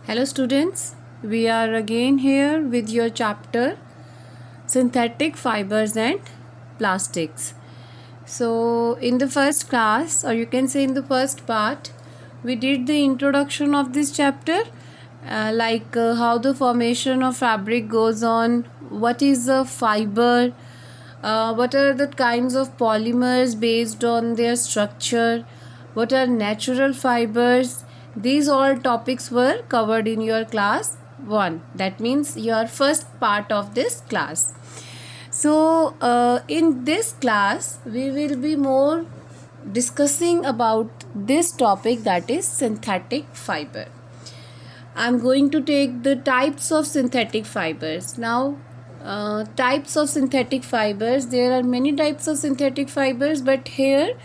Hello students, we are again here with your chapter Synthetic Fibers and Plastics. So in the first class, or you can say in the first part, we did the introduction of this chapter, how the formation of fabric goes on, what is a fiber, what are the kinds of polymers based on their structure, what are natural fibers. These all topics were covered in your class 1. That means your first part of this class. So in this class we will be more discussing about this topic, that is synthetic fiber. I'm going to take the types of synthetic fibers. Now types of synthetic fibers, there are many types of synthetic fibers, but here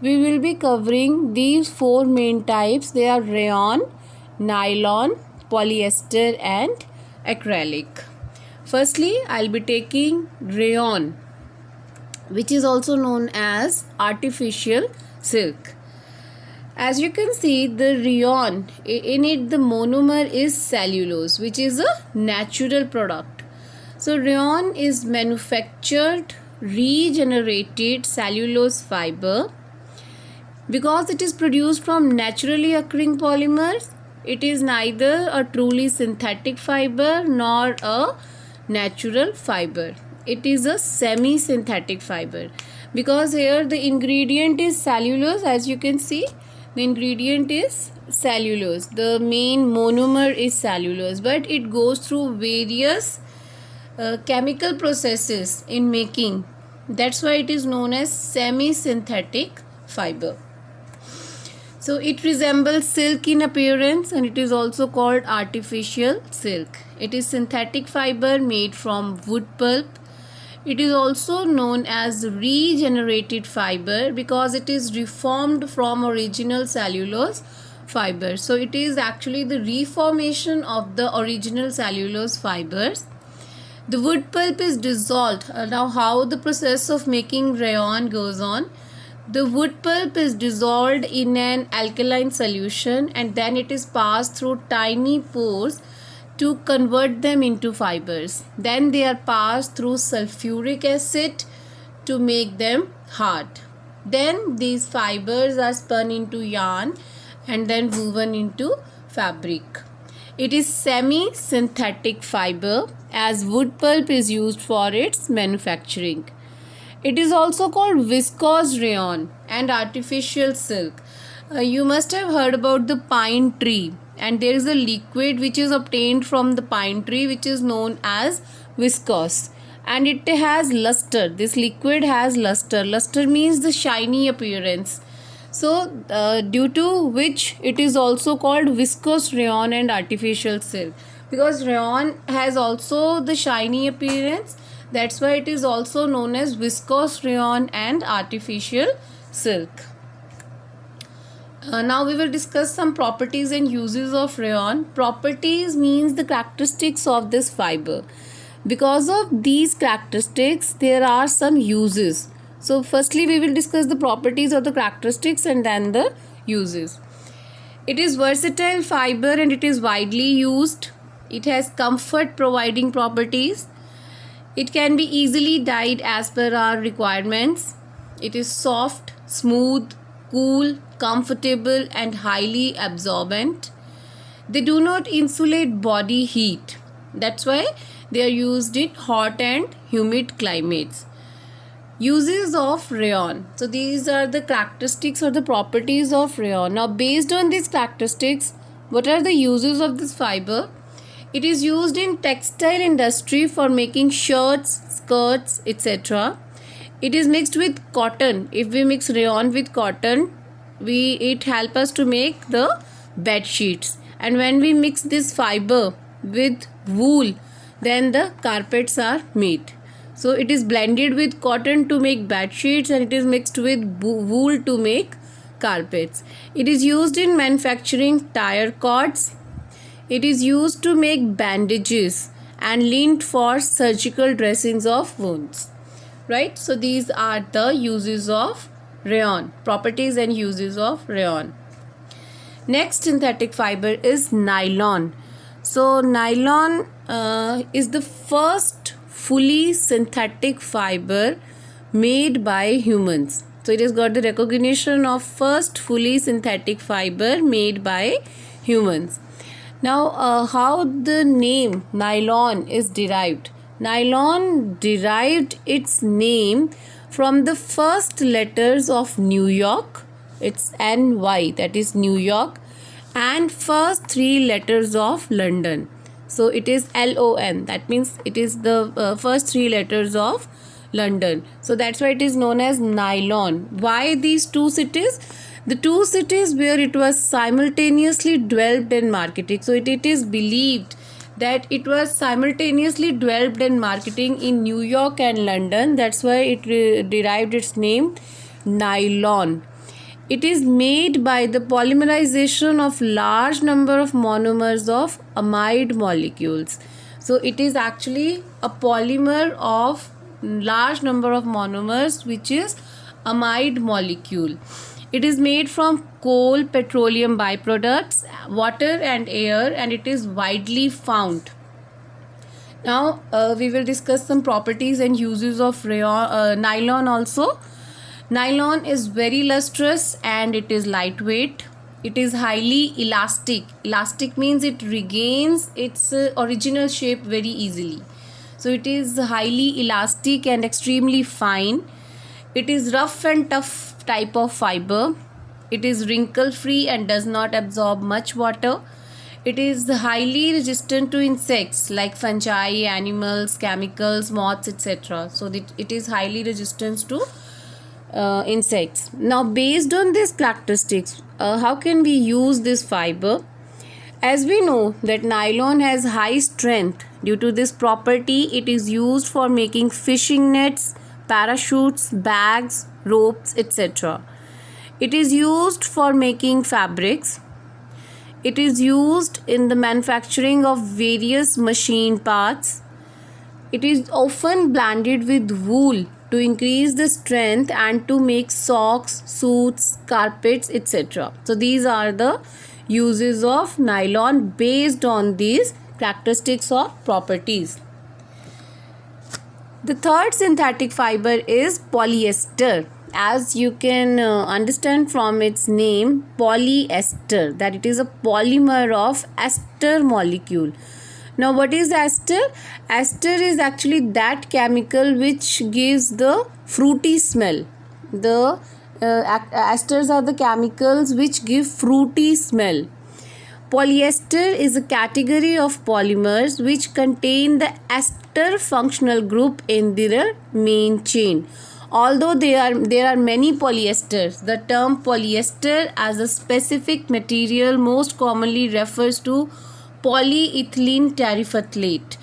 we will be covering these 4 main types. They are rayon, nylon, polyester and acrylic. Firstly, I'll be taking rayon, which is also known as artificial silk. As you can see, the rayon, in it the monomer is cellulose, which is a natural product. So rayon is manufactured regenerated cellulose fiber. Because it is produced from naturally occurring polymers, it is neither a truly synthetic fiber nor a natural fiber. It is a semi-synthetic fiber because here the ingredient is cellulose. As you can see, the ingredient is cellulose. The main monomer is cellulose, but it goes through various chemical processes in making. That's why it is known as semi-synthetic fiber. So it resembles silk in appearance and it is also called artificial silk. It is synthetic fiber made from wood pulp. It is also known as regenerated fiber because it is reformed from original cellulose fiber. So it is actually the reformation of the original cellulose fibers. The wood pulp is dissolved. Now how the process of making rayon goes on. The wood pulp is dissolved in an alkaline solution and then it is passed through tiny pores to convert them into fibers. Then they are passed through sulfuric acid to make them hard. Then these fibers are spun into yarn and then woven into fabric. It is semi-synthetic fiber as wood pulp is used for its manufacturing. It is also called viscose rayon and artificial silk. You must have heard about the pine tree, and there is a liquid which is obtained from the pine tree which is known as viscose, and it has luster. This liquid has luster. Luster means the shiny appearance. So due to which it is also called viscose rayon and artificial silk, because rayon has also the shiny appearance. That's why it is also known as viscose rayon and artificial silk. Now we will discuss some properties and uses of rayon. Properties means the characteristics of this fiber. Because of these characteristics, there are some uses. So firstly we will discuss the properties of the characteristics and then the uses. It is versatile fiber and it is widely used. It has comfort providing properties. It can be easily dyed as per our requirements. It is soft, smooth, cool, comfortable and highly absorbent. They do not insulate body heat. That's why they are used in hot and humid climates. Uses of rayon. So these are the characteristics or the properties of rayon. Now based on these characteristics, what are the uses of this fiber? It is used in textile industry for making shirts, skirts, etc. It is mixed with cotton. If we mix rayon with cotton, it helps us to make the bed sheets. And when we mix this fiber with wool, then the carpets are made. So it is blended with cotton to make bed sheets and it is mixed with wool to make carpets. It is used in manufacturing tire cords. It is used to make bandages and lint for surgical dressings of wounds. Right? So these are the uses of rayon, properties and uses of rayon. Next synthetic fiber is nylon. So nylon is the first fully synthetic fiber made by humans. So it has got the recognition of first fully synthetic fiber made by humans. Now, how the name nylon is derived? Nylon derived its name from the first letters of New York. It's NY, that is New York, and first three letters of London. So it is LON, that means it is the first three letters of London. So that's why it is known as nylon. Why these two cities? The two cities where it was simultaneously developed and marketed. So it is believed that it was simultaneously developed and marketing in New York and London. That's why it derived its name nylon. It is made by the polymerization of large number of monomers of amide molecules. So it is actually a polymer of large number of monomers, which is amide molecule. It is made from coal, petroleum byproducts, water and air, and it is widely found. Now we will discuss some properties and uses of nylon also. Nylon is very lustrous and it is lightweight. It is highly elastic. Elastic means it regains its original shape very easily. So it is highly elastic and extremely fine. It is rough and tough type of fiber. It is wrinkle free and does not absorb much water. It is highly resistant to insects like fungi, animals, chemicals, moths, etc. So it is highly resistant to insects. Now, based on these characteristics, how can we use this fiber? As we know that nylon has high strength, due to this property it is used for making fishing nets, parachutes, bags, ropes, etc. It is used for making fabrics. It is used in the manufacturing of various machine parts. It is often blended with wool to increase the strength and to make socks, suits, carpets, etc. So these are the uses of nylon based on these characteristics or properties. The third synthetic fiber is polyester. As you can understand from its name, polyester, that it is a polymer of ester molecule. Now, what is ester? Ester is actually that chemical which gives the fruity smell. The esters are the chemicals which give fruity smell. Polyester is a category of polymers which contain the ester functional group in their main chain. Although there are many polyesters, the term polyester as a specific material most commonly refers to polyethylene terephthalate,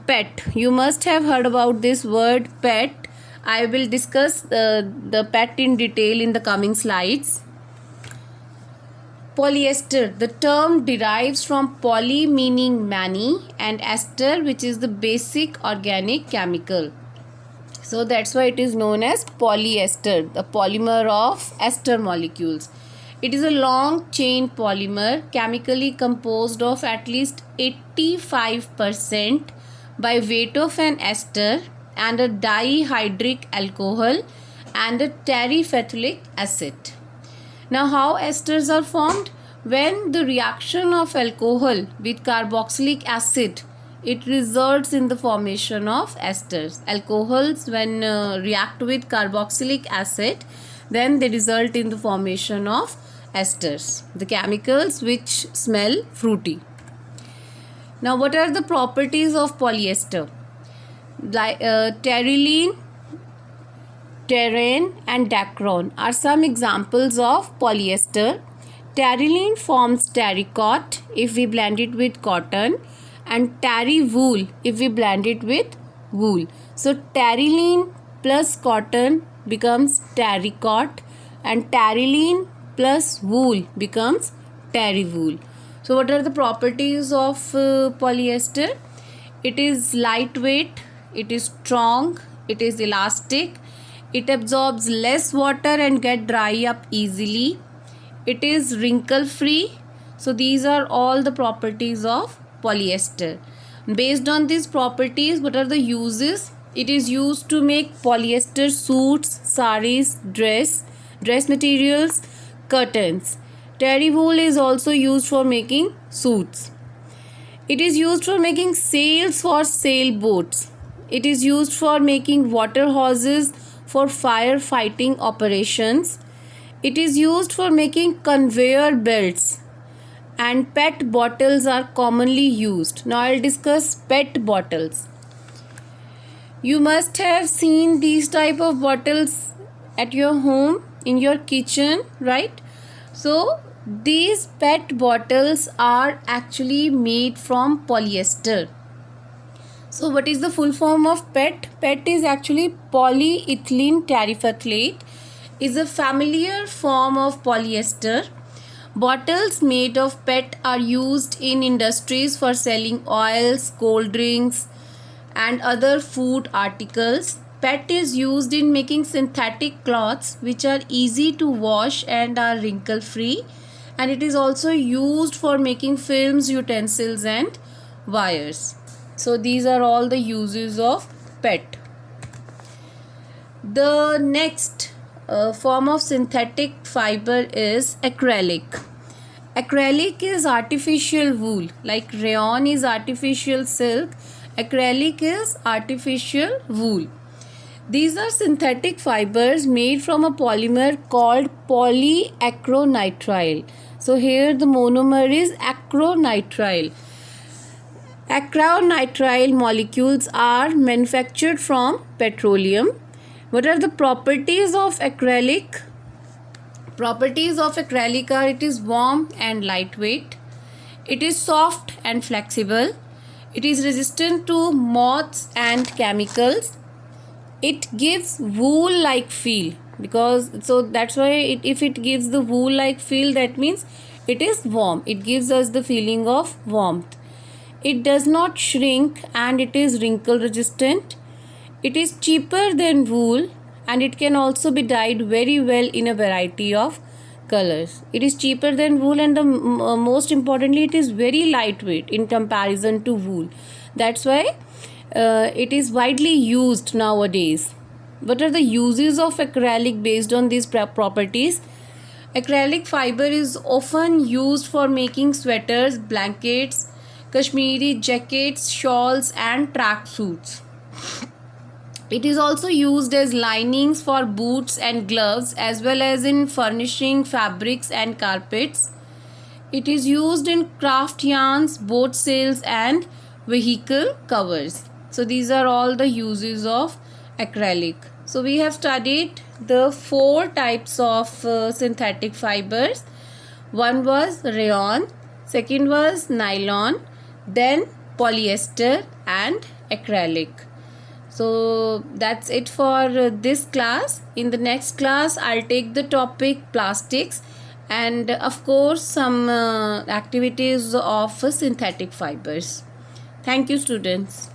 PET. You must have heard about this word PET. I will discuss the PET in detail in the coming slides. Polyester, the term derives from poly meaning many and ester, which is the basic organic chemical. So that's why it is known as polyester, the polymer of ester molecules. It is a long chain polymer chemically composed of at least 85% by weight of an ester and a dihydric alcohol and a terephthalic acid. Now, how esters are formed? When the reaction of alcohol with carboxylic acid, it results in the formation of esters. Alcohols, when react with carboxylic acid, then they result in the formation of esters, the chemicals which smell fruity. Now, what are the properties of polyester? Terylene, terene and dacron are some examples of polyester. Terylene forms terrycot if we blend it with cotton, and terry wool if we blend it with wool. So terylene plus cotton becomes terrycot and terylene plus wool becomes terry wool. So what are the properties of polyester? It is lightweight, it is strong, it is elastic, it absorbs less water and get dry up easily. It is wrinkle free. So these are all the properties of polyester. Based on these properties, what are the uses? It is used to make polyester suits, saris, dress materials, curtains. Terry wool is also used for making suits. It is used for making sails for sailboats. It is used for making water hoses for firefighting operations. It is used for making conveyor belts. And PET bottles are commonly used. Now I'll discuss PET bottles. You must have seen these type of bottles at your home, in your kitchen, right? So these PET bottles are actually made from polyester. So what is the full form of PET? PET is actually polyethylene terephthalate, is a familiar form of polyester. Bottles made of PET are used in industries for selling oils, cold drinks, and other food articles. PET is used in making synthetic cloths which are easy to wash and are wrinkle free, and it is also used for making films, utensils, and wires. So these are all the uses of PET. The next form of synthetic fiber is acrylic. Acrylic is artificial wool, like rayon is artificial silk. Acrylic is artificial wool. These are synthetic fibers made from a polymer called polyacrylonitrile. So here the monomer is acrylonitrile. Acrylonitrile molecules are manufactured from petroleum. What are the properties of acrylic? Properties of acrylic are: it is warm and lightweight, it is soft and flexible, it is resistant to moths and chemicals, it gives wool-like feel, because so that's why if it gives the wool-like feel, that means it is warm. It gives us the feeling of warmth. It does not shrink and it is wrinkle resistant. It is cheaper than wool and it can also be dyed very well in a variety of colors. It is cheaper than wool, and most importantly, it is very lightweight in comparison to wool. That's why it is widely used nowadays. What are the uses of acrylic based on these properties? Acrylic fiber is often used for making sweaters, blankets, Kashmiri jackets, shawls, and track suits. It is also used as linings for boots and gloves, as well as in furnishing fabrics and carpets. It is used in craft yarns, boat sails, and vehicle covers. So these are all the uses of acrylic. So we have studied the 4 types of synthetic fibers. One was rayon, second was nylon, then polyester and acrylic. So that's it for this class. In the next class, I'll take the topic plastics and of course some activities of synthetic fibers. Thank you, students.